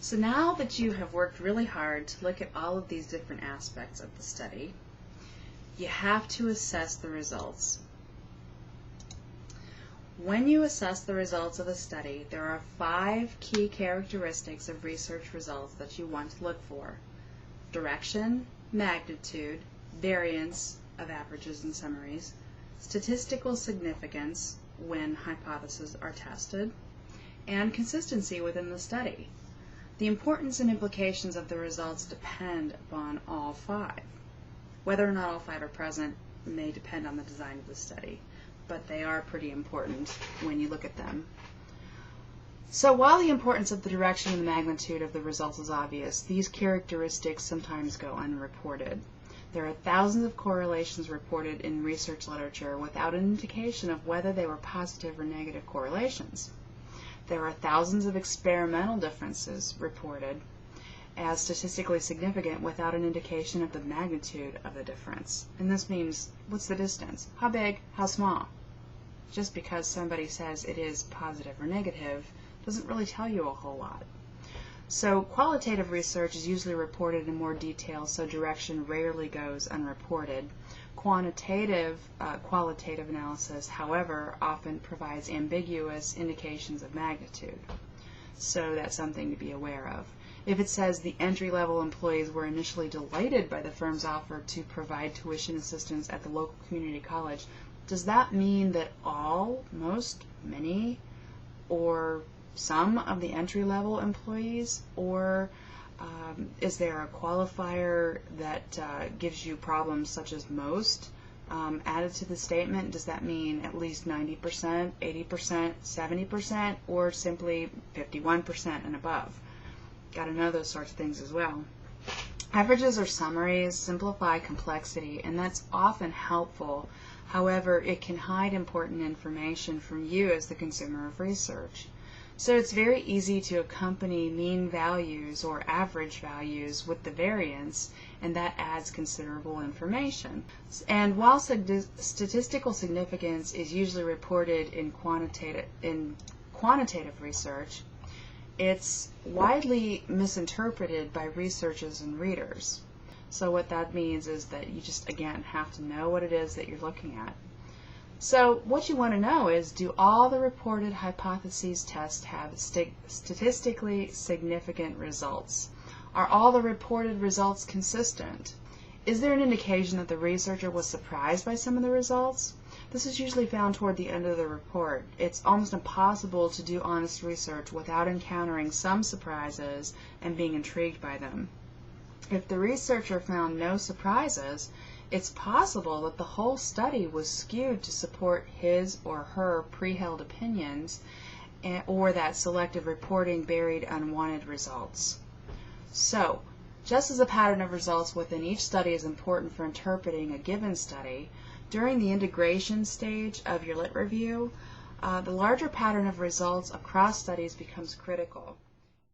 So now that you have worked really hard to look at all of these different aspects of the study, you have to assess the results. When you assess the results of a study, there are 5 key characteristics of research results that you want to look for: direction, magnitude, variance of averages and summaries, statistical significance when hypotheses are tested, and consistency within the study. The importance and implications of the results depend upon all 5. Whether or not all 5 are present may depend on the design of the study, but they are pretty important when you look at them. So while the importance of the direction and the magnitude of the results is obvious, these characteristics sometimes go unreported. There are thousands of correlations reported in research literature without an indication of whether they were positive or negative correlations. There are thousands of experimental differences reported as statistically significant without an indication of the magnitude of the difference. And this means, what's the distance? How big? How small? Just because somebody says it is positive or negative doesn't really tell you a whole lot. So qualitative research is usually reported in more detail, so direction rarely goes unreported. Qualitative analysis, however, often provides ambiguous indications of magnitude. So that's something to be aware of. If it says the entry-level employees were initially delighted by the firm's offer to provide tuition assistance at the local community college, does that mean that all, most, many, or some of the entry-level employees? Or is there a qualifier that gives you problems such as most added to the statement? Does that mean at least 90%, 80%, 70%, or simply 51% and above? Got to know those sorts of things as well. Averages or summaries simplify complexity, and that's often helpful. However, it can hide important information from you as the consumer of research. So it's very easy to accompany mean values or average values with the variance, and that adds considerable information. And while statistical significance is usually reported in quantitative research, it's widely misinterpreted by researchers and readers. So what that means is that you just, again, have to know what it is that you're looking at. So what you want to know is, do all the reported hypotheses tests have statistically significant results? Are all the reported results consistent? Is there an indication that the researcher was surprised by some of the results? This is usually found toward the end of the report. It's almost impossible to do honest research without encountering some surprises and being intrigued by them. If the researcher found no surprises, it's possible that the whole study was skewed to support his or her pre-held opinions, or that selective reporting buried unwanted results. So, just as a pattern of results within each study is important for interpreting a given study, during the integration stage of your lit review, the larger pattern of results across studies becomes critical.